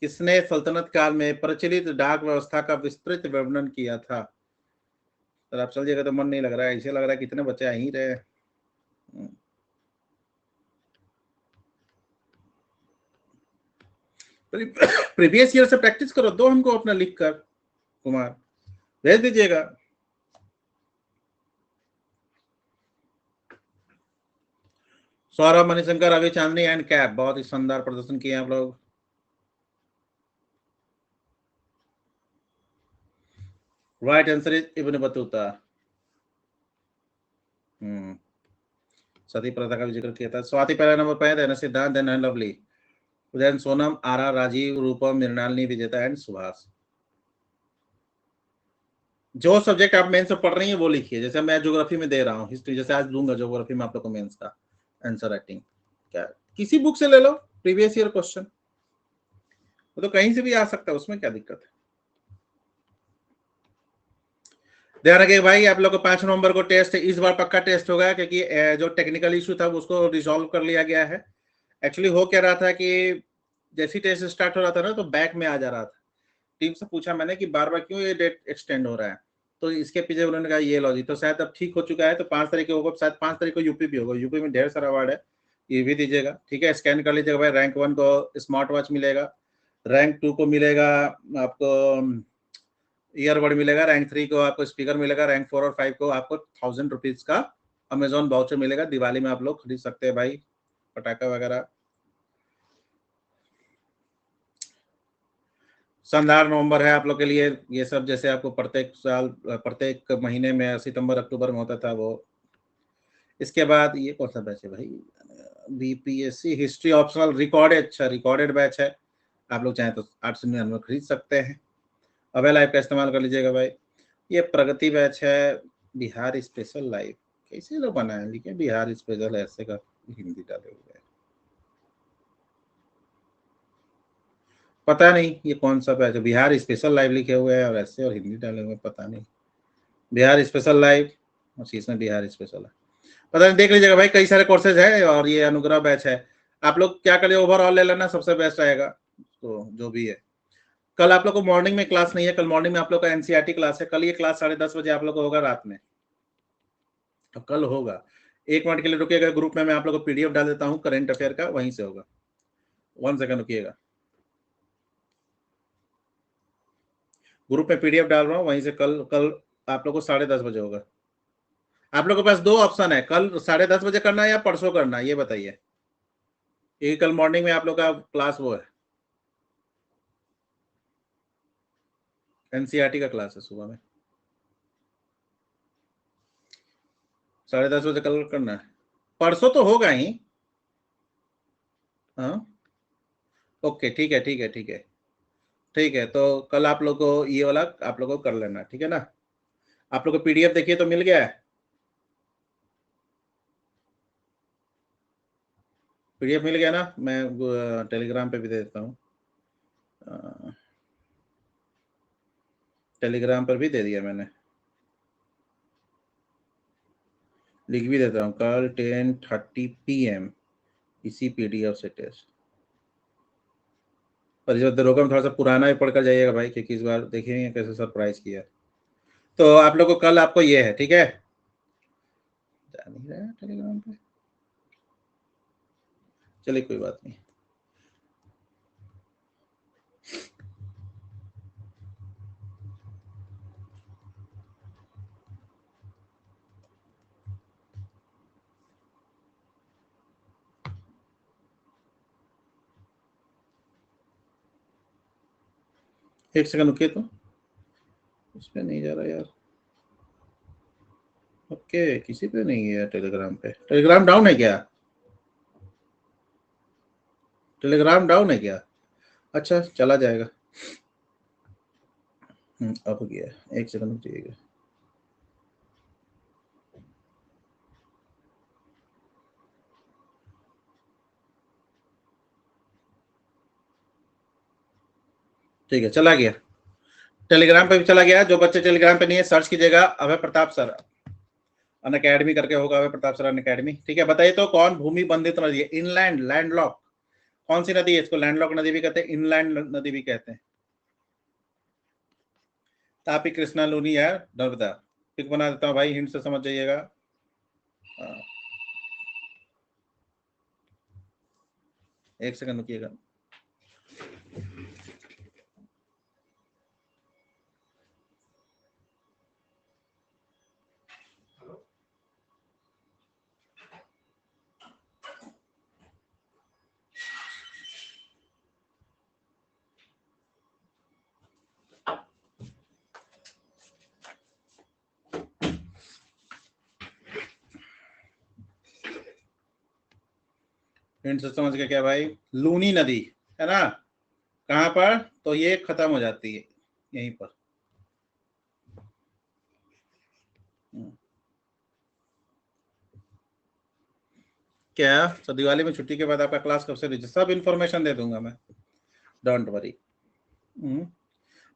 Speaker 1: किसने सल्तनत काल में प्रचलित डाक व्यवस्था का विस्तृत वर्णन किया था? सर आप चल जाएगा तो मन नहीं लग रहा है, ऐसे लग रहा है कितने बच्चे आ ही रहे। प्रीवियस ईयर से प्रैक्टिस करो, दो हमको अपना लिख कर कुमार भेज दीजिएगा। सौरभ, मणिशंकर, अभी, चांदनी एंड कैप, बहुत ही शानदार प्रदर्शन किए आप लोग। Right answer is Ibn Battuta. सती प्रथा का भी जिक्र किया था। स्वाति पहला नंबर पे, देन सिद्धांत, then Lovely, then Sonam, Ara, Rajiv, Rupam, Mrinalini, Vijeta and Subhash. जो सब्जेक्ट आप मेंस में पढ़ रही हैं वो लिखिए। जैसे मैं ज्योग्राफी में दे रहा हूँ, हिस्ट्री जैसे आज दूंगा ज्योग्राफी में आप लोग को मेंस का आंसर राइटिंग। क्या किसी बुक से ले लो प्रीवियस ईयर क्वेश्चन, वो तो कहीं से भी आ सकता है, उसमें क्या दिक्कत है। ध्यान रखिए भाई, आप लोग को 5 नवंबर को टेस्ट है, इस बार पक्का टेस्ट होगा, क्योंकि जो टेक्निकल इशू था उसको रिजॉल्व कर लिया गया है। एक्चुअली हो क्या रहा था कि जैसी टेस्ट स्टार्ट हो रहा था ना तो बैक में आ जा रहा था। टीम से पूछा मैंने कि बार बार क्यों ये डेट एक्सटेंड हो रहा है, तो इसके पीछे उन्होंने कहा ये लॉजिक, तो शायद अब ठीक हो चुका है, तो 5 तारीख को होगा, शायद 5 तारीख को यूपी भी होगा। यूपी में ढेर सारा अवार्ड है, ये भी दीजिएगा, ठीक है। स्कैन कर लीजिएगा भाई। रैंक 1 को स्मार्ट वॉच मिलेगा, रैंक 2 को मिलेगा आपको ईयरबड मिलेगा, रैंक 3 को आपको स्पीकर मिलेगा, रैंक 4 और 5 को आपको 1000 रुपीज का अमेजोन वाउचर मिलेगा। दिवाली में आप लोग खरीद सकते हैं भाई पटाखा वगैरह। शानदार नवंबर है आप लोग के लिए ये सब, जैसे आपको प्रत्येक साल प्रत्येक महीने में सितंबर अक्टूबर में होता था वो। इसके बाद ये कौन सा बैच है भाई, बीपीएससी हिस्ट्री ऑप्शनल रिकॉर्डेड, अच्छा रिकॉर्डेड बैच है, आप लोग चाहें तो 899 खरीद सकते हैं। अबे लाइव का इस्तेमाल कर लीजिएगा भाई। ये प्रगति बैच है, बिहार स्पेशल लाइव, कैसे लोग बनाए लिखे बिहार स्पेशल ऐसे का हिंदी डाले हुए है, पता नहीं ये कौन सा बैच है। बिहार स्पेशल लाइव लिखे हुए हैं और ऐसे और हिंदी डाले हुए, पता नहीं। बिहार स्पेशल लाइव और इसमें बिहार स्पेशल है, पता नहीं, देख लीजिएगा भाई। कई सारे कोर्सेज है और ये अनुग्रह बैच है। आप लोग क्या करिए, ओवरऑल ले लेना, सबसे बेस्ट रहेगा। तो जो भी है, कल आप लोग को मॉर्निंग में क्लास नहीं है, कल मॉर्निंग में आप लोग का एनसीईआरटी क्लास है। कल ये क्लास 10:30 बजे आप लोग को होगा रात में, तो कल होगा। 1 मिनट के लिए रुकिएगा, ग्रुप में मैं आप लोग को पीडीएफ डाल देता हूँ करेंट अफेयर का, वहीं से होगा। 1 सेकंड रुकिएगा, ग्रुप में पीडीएफ डाल रहा हूँ, वहीं से कल कल आप लोग को 10:30 बजे होगा। आप लोग के पास 2 ऑप्शन है, कल 10:30 बजे करना है या परसों करना है, ये बताइए। ये कल मॉर्निंग में आप लोग का क्लास वो है, एनसीईआरटी का क्लास है सुबह में। 10:30 बजे कल करना है, परसों तो होगा ही। हाँ ओके, ठीक है ठीक है ठीक है ठीक है। तो कल आप लोग को ये वाला आप लोग को कर लेना, ठीक है ना। आप लोग को पीडीएफ देखिए तो मिल गया है, पीडीएफ मिल गया ना। मैं टेलीग्राम पे भी दे देता हूँ, टेलीग्राम पर भी दे दिया मैंने, लिख भी देता हूँ। कल 10:30 PM इसी पीडीएफ से टेस्ट। पर जो दरोगा में थोड़ा सा पुराना ही पढ़कर जाइएगा भाई, क्योंकि इस बार देखेंगे कैसे सरप्राइज किया। तो आप लोग को कल आपको ये है, ठीक है। जा नहीं रहा है टेलीग्राम पे, चलिए कोई बात नहीं। एक सेकंड रुकिए, तो उस पर नहीं जा रहा यार। ओके, किसी पे नहीं है टेलीग्राम पे, टेलीग्राम डाउन है क्या, टेलीग्राम डाउन है क्या। अच्छा चला जाएगा। अब गया, एक सेकंड रुकिएगा। ठीक है, चला गया, टेलीग्राम पे भी चला गया। जो बच्चे टेलीग्राम पे नहीं है, सर्च कीजिएगा अभय प्रताप सर अन अकेडमी करके होगा, अभय प्रताप सर अन अकेडमी, ठीक है। बताइए तो कौन भूमि बंधित नदी है, इनलैंड लैंडलॉक, कौन सी नदी है। इसको लैंडलॉक नदी भी कहते हैं, इनलैंड नदी भी कहते हैं। तापी, कृष्णा, लूनी है, नर्मदा। पिक बना देता हूँ भाई, हिंट से समझ जाइएगा। एक सेकंड रुकिएगा। हिंट से समझ गया क्या भाई, लूनी नदी है ना, कहाँ पर, तो ये खत्म हो जाती है यहीं पर। क्या, तो दिवाली में छुट्टी के बाद आपका क्लास कब से लीजिए, सब इन्फॉर्मेशन दे दूंगा मैं, डोंट वरी।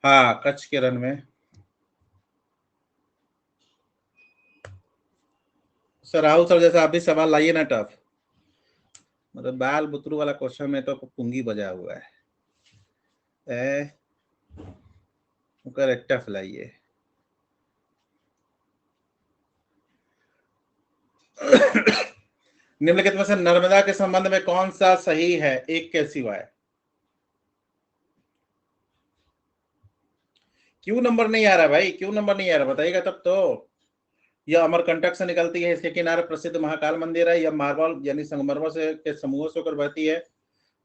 Speaker 1: हाँ कच्छ के रन में सर, राहुल सर जैसा आप भी सवाल लाइए ना टफ। मतलब बाल बुतरू वाला क्वेश्चन में तो पुंगी बजा हुआ है। करेक्ट फैलाइए। निम्नलिखित में से नर्मदा के संबंध में कौन सा सही है एक के सिवाय? क्यों नंबर नहीं आ रहा भाई, क्यों नंबर नहीं आ रहा बताइएगा तब तो। यह अमरकंटक से निकलती है, इसके किनारे प्रसिद्ध महाकाल मंदिर है। यह मार्बल यानी संगमरमर से के समूहों से होकर बहती है।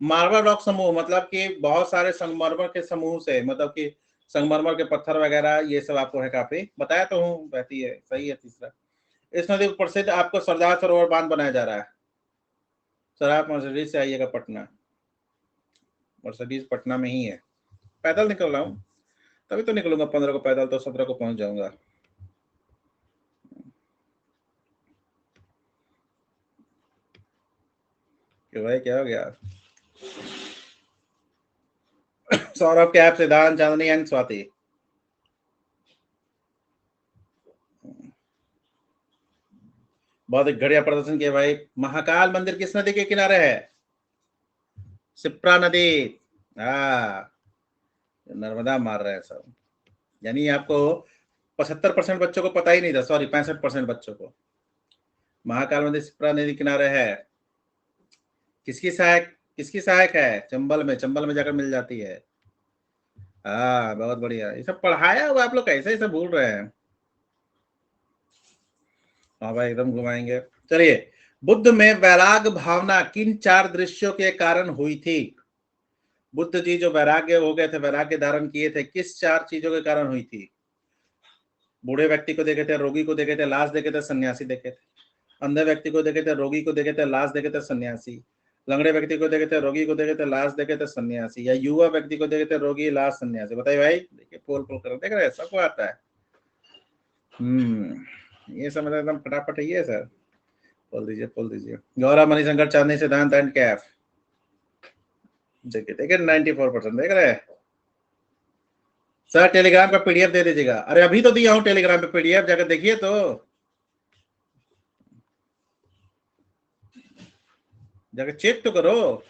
Speaker 1: मार्बल रॉक समूह मतलब कि बहुत सारे संगमरमर के समूह से, मतलब कि संगमरमर के पत्थर वगैरह ये सब आपको है काफी बताया तो हूँ, बहती है। सही है तीसरा। इस नदी पर प्रसिद्ध आपको सरदार सरोवर बांध बनाया जा रहा है। सर आप मर्सिडीज से आइएगा पटना, मर्सिडीज पटना में ही है। पैदल निकल रहा हूँ, तभी तो निकलूंगा 15 को पैदल, तो 17 को पहुंच जाऊंगा। क्यों भाई क्या हो गया? सौरभ कैप, सिद्धांत, चांदनी एंड स्वाति। बहुत बढ़िया प्रदर्शन किया भाई। महाकाल मंदिर किस नदी के किनारे है? शिप्रा नदी। हाँ, नर्मदा मार रहे हैं सब। यानी आपको 75% बच्चों को पता ही नहीं था, सॉरी 65% बच्चों को। महाकाल मंदिर शिप्रा नदी किनारे है। किसकी सहायक, किसकी सहायक है? चंबल में, चंबल में जाकर मिल जाती है। हाँ बहुत बढ़िया, ये सब पढ़ाया हुआ आप लोग कैसे ये सब भूल रहे हैं? हाँ भाई एकदम घुमाएंगे। चलिए, बुद्ध में वैराग भावना किन 4 दृश्यों के कारण हुई थी? बुद्ध जी जो वैराग्य हो गए थे, वैराग्य धारण किए थे, किस 4 चीजों के कारण हुई थी? बूढ़े व्यक्ति को देखे थे, रोगी को देखे थे, लाश देखे थे, सन्यासी देखे थे। अंधे व्यक्ति को देखे थे, रोगी को देखे थे, लाश देखे थे, सन्यासी। लंगड़े व्यक्ति को देखे थे, रोगी को देखे थे, लाश देखे थे, सन्यासी। या युवा व्यक्ति को देखे थे, रोगी, लाश, सन्यासी। बताइए भाई, देखिए पोल पोल कर देख रहे हैं, सबको आता है। ये समझ एकदम फटाफट है ये सर। बोल दीजिए, बोल दीजिए। गौरव, मणिशंकर, चांदनी, सिद्धांत एंड कैफ। देखिए देखिए 94% देख रहे हैं सर। टेलीग्राम का पीडीएफ दे दीजिएगा। अरे अभी तो दिया हूँ टेलीग्राम पे पीडीएफ, जाकर देखिए तो, जाकर चेक तो करो।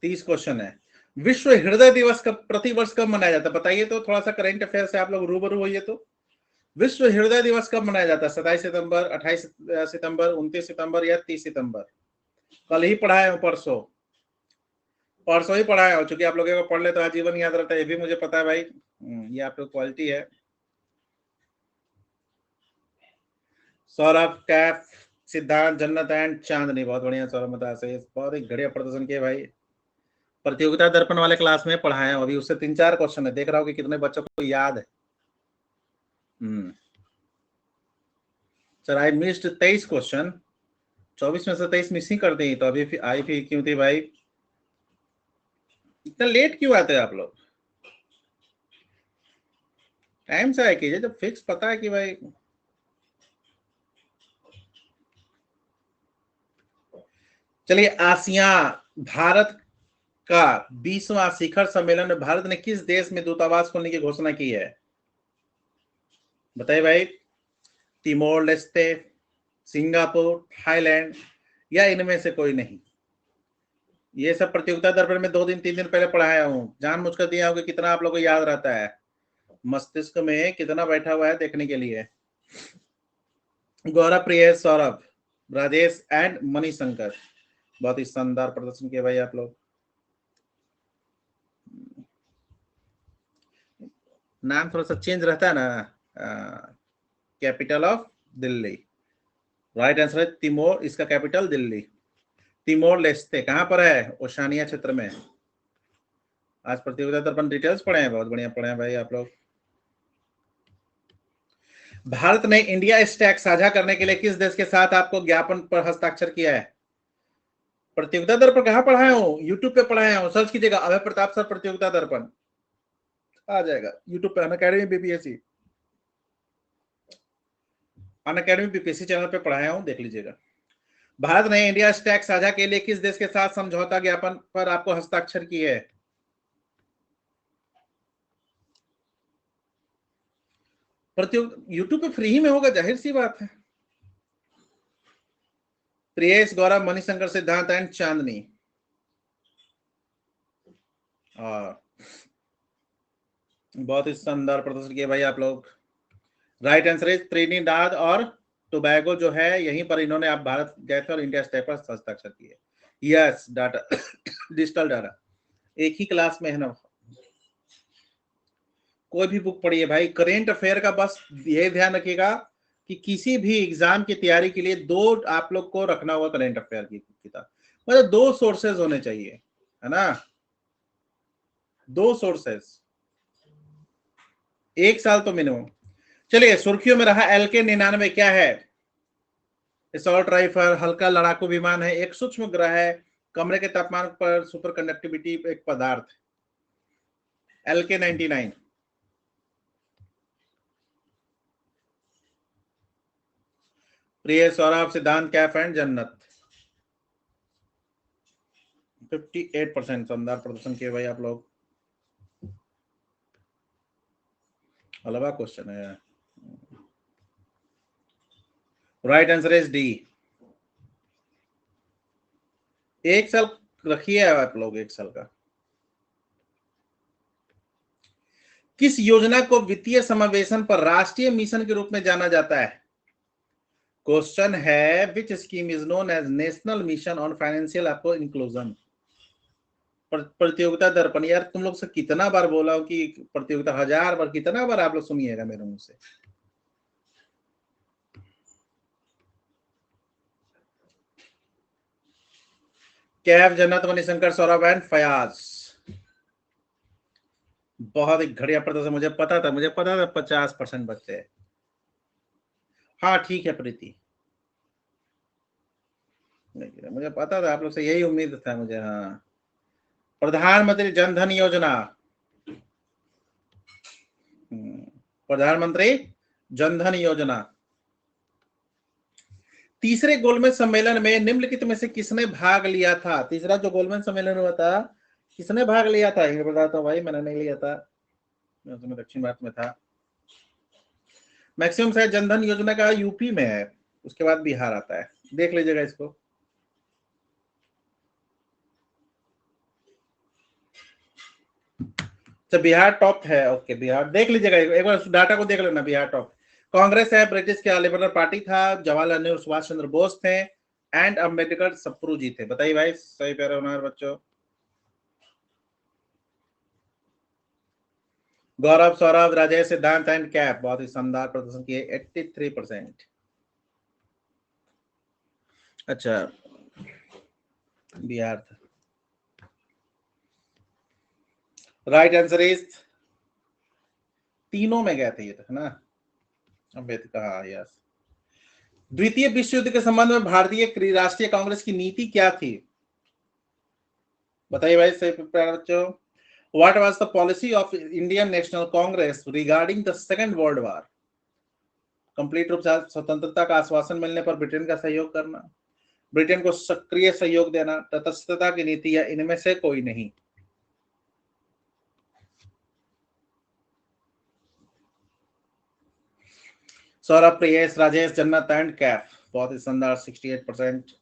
Speaker 1: 30 क्वेश्चन है। विश्व हृदय दिवस कब, प्रतिवर्ष कब मनाया जाता है बताइए तो, थोड़ा सा करंट अफेयर से आप लोग रूबरू होइए तो। विश्व हृदय दिवस कब मनाया जाता है? 27 सितंबर, 28 सितंबर, 29 सितंबर या 30 सितंबर? कल ही पढ़ाया हूँ, परसों, परसों ही पढ़ाया हूँ। चूंकि आप लोगों को पढ़ ले तो आजीवन याद रहता है, ये भी मुझे पता है भाई। ये आप लोग क्वालिटी है। सौरभ, कैफ, सिद्धांत, जन्नत एंड चांदनी। बहुत बढ़िया सौरभ, मता से बहुत ही बढ़िया प्रदर्शन किए भाई। प्रतियोगिता दर्पण वाले क्लास में पढ़ाए हैं, अभी उससे 3-4 क्वेश्चन है, देख रहा हूँ कि कितने बच्चों को याद है। सर आई मिस्ड 23 क्वेश्चन, 24 में से 23 मिस ही कर दी, तो अभी आई फिर क्यों थी भाई? इतना लेट क्यों आते हैं आप लोग? टाइम से आए कीजिए, जब फिक्स पता है कि भाई। चलिए, आसिया भारत का 20वां शिखर सम्मेलन में भारत ने किस देश में दूतावास खोलने की घोषणा की है? बताइए भाई। तिमोर लेस्टे, सिंगापुर, थाईलैंड या इनमें से कोई नहीं? ये सब प्रतियोगिता दर्पण में 2 दिन 3 दिन पहले पढ़ाया हूँ, जानबूझकर दिया हूँ कि कितना आप लोगों को याद रहता है, मस्तिष्क में कितना बैठा हुआ है देखने के लिए। गौरव, प्रिय, सौरभ, राजेश एंड मणिशंकर। बहुत ही शानदार प्रदर्शन किया भाई आप लोग। नाम थोड़ा सा चेंज रहता है ना। Capital of Delhi, right answer है तिमोर, इसका कैपिटल दिल्ली। तिमोर लेस्ते कहां पर है? ओशानिया क्षेत्र में। आज प्रतियोगिता दर्पण डिटेल्स पढ़े हैं, बहुत बढ़िया पढ़े हैं भाई आप लोग। भारत ने इंडिया स्टैक साझा करने के लिए किस देश के साथ आपको ज्ञापन पर हस्ताक्षर किया है? प्रतियोगिता दर्पण कहां पढ़ाया हूं? यूट्यूब पे पढ़ाया हूं, सर्च कीजिएगा अभय प्रताप सर प्रतियोगिता दर्पण, आ जाएगा यूट्यूब पे। Unacademy BPSC, Unacademy BPSC channel पे पढ़ाया हूं, देख लीजिएगा। भारत ने इंडिया स्टैक साझा के लिए किस देश के साथ समझौता ज्ञापन पर आपको हस्ताक्षर किए है? प्रतियोगिता यूट्यूब पे फ्री में होगा, जाहिर सी बात है। प्रियेश गौरव मणिशंकर सिद्धांत एंड चांदनी। बहुत ही शानदार प्रदर्शन किया भाई आप लोग। राइट आंसर है त्रिनिदाद और टोबैगो जो है यहीं पर इन्होंने आप भारत गए थे और इंडिया स्टेप पर हस्ताक्षर किए। यस डाटा डिजिटल डाटा एक ही क्लास में है ना। कोई भी बुक पढ़िए भाई, करेंट अफेयर का बस ये ध्यान रखिएगा कि किसी भी एग्जाम की तैयारी के लिए दो आप लोग को रखना होगा करेंट अफेयर की किताब, मतलब दो सोर्सेज होने चाहिए, है ना, दो सोर्सेज, एक साल तो मिनिमम। चलिए सुर्खियों में रहा LK-99 क्या है? असॉल्ट राइफल, हल्का लड़ाकू विमान है, एक सूक्ष्म ग्रह है, कमरे के तापमान पर सुपर कंडक्टिविटी एक पदार्थ। LK-99 प्रिय सौरभ सिद्धांत कैफ एंड जन्नत 58% शानदार प्रदर्शन किए भाई आप लोग। अलवा क्वेश्चन है। Right answer is D. एक साल रखिए आप लोग, एक साल का। किस योजना को वित्तीय समावेशन पर राष्ट्रीय मिशन के रूप में जाना जाता है? क्वेश्चन है which scheme is known as national mission on financial आपको इंक्लूजन। प्रतियोगिता दर्पण, यार तुम लोग से कितना बार बोला हूं कि प्रतियोगिता, 1000 बार, कितना बार आप लोग सुनिएगा मेरे मुंह से। कैफ जन्नत मणिशंकर सौरभ एंड फयाज। बहुत ही घड़िया प्रदर्शन, मुझे पता था 50% बच्चे। हाँ ठीक है प्रीति, मुझे पता था आप लोग से यही उम्मीद था मुझे। हाँ प्रधानमंत्री जन धन योजना, प्रधानमंत्री जन धन योजना। तीसरे गोलमेज सम्मेलन में निम्नलिखित में से किसने भाग लिया था? तीसरा जो गोलमेज सम्मेलन हुआ था किसने भाग लिया था? ये बताता हूँ भाई, मैंने नहीं लिया था, मैं दक्षिण भारत में था। मैक्सिमम शायद जनधन योजना का यूपी में है, उसके बाद बिहार आता है, देख लीजिएगा इसको। तो बिहार टॉप है, ओके बिहार देख लीजिएगा, एक बार डाटा को देख लेना। बिहार टॉप। कांग्रेस है, ब्रिटिश के लिबरल पार्टी था, जवाहरलाल नेहरू सुभाष चंद्र बोस थे, एंड अम्बेडकर सप्रू जी थे। बताइए भाई सही प्यारे होनहार बच्चों। गौरव सौरभ राजेश सिद्धांत एंड कैप बहुत ही शानदार प्रदर्शन किए, 83%। अच्छा बिहार था। राइट आंसर इज तीनों में गए थे ये तो, है ना, अम्बेडकर। हाँ यस। द्वितीय विश्व युद्ध के संबंध में भारतीय राष्ट्रीय कांग्रेस की नीति क्या थी? बताइए भाई सही प्यारे बच्चों। What was the policy of Indian National Congress regarding the Second World War? Complete रूप से स्वतंत्रता का आश्वासन मिलने पर ब्रिटेन का सहयोग करना, ब्रिटेन को सक्रिय सहयोग देना, तटस्थता की नीति, या इनमें से कोई नहीं। सौरभ प्रियेश राजेश जन्नत एंड कैफ बहुत ही शानदार 68%।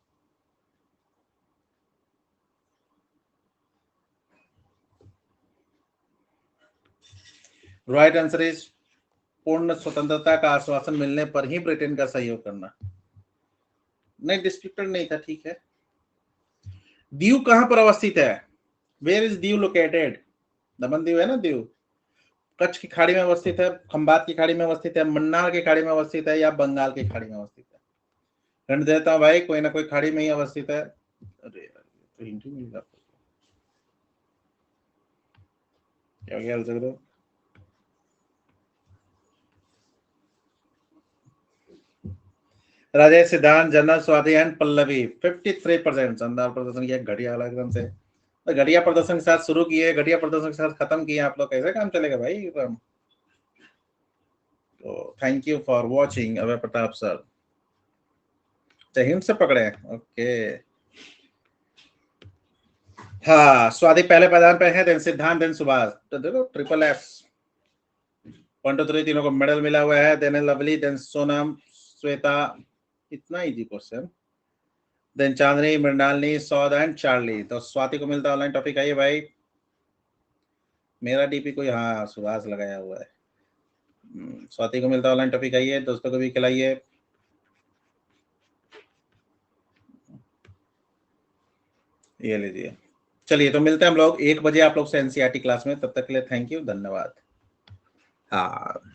Speaker 1: राइट आंसर इज पूर्ण स्वतंत्रता का आश्वासन मिलने पर ही ब्रिटेन का सहयोग करना। नहीं डिस्ट्रिक्टेड नहीं था, ठीक है। दीव कहां पर अवस्थित है? Where is Diu located? Daman Diu है ना दीव, कच्छ की खाड़ी में अवस्थित है, खंबात की खाड़ी में अवस्थित है, मन्नार की खाड़ी में अवस्थित है, या बंगाल की खाड़ी में अवस्थित है? हिंट देता हूं भाई, कोई ना कोई खाड़ी में ही अवस्थित है। अरे यार तो हिंट ही मिल जाता, क्या ख्याल कर रहे हो? राजेश सिद्धांत जनरल स्वाति एंड पल्लवी 53% शानदार प्रदर्शन किया, घटिया वाला एकदम से। घटिया प्रदर्शन के साथ शुरू किए, घटिया प्रदर्शन के साथ खत्म किए, आप लोग कैसे काम चलेगा भाई? तो thank you for watching Abhay Pratap sir. Hint से पकड़े, ओके। हाँ स्वाति पहले पायदान पे है, देन सिद्धांत, देन सुभाष, तो देखो ट्रिपल एफ 1 2 3 तीनों को मेडल मिला हुआ है, देन लवली, देन सोनम, श्वेता। इतना easy question. Then Chandni, Mrinalini, Saud and Charlie. तो स्वाति को मिलता है ऑनलाइन टॉपिक। आइए भाई, मेरा डीपी कोई, हाँ सुभाष लगाया हुआ है। स्वाति को मिलता है ऑनलाइन टॉपिक। आइए, दोस्तों को भी खिलाइए। ये लीजिए। चलिए, तो मिलते हैं हम लोग 1 बजे आप लोग से एनसीईआरटी क्लास में। तब तक के लिए थैंक यू, धन्यवाद। हाँ।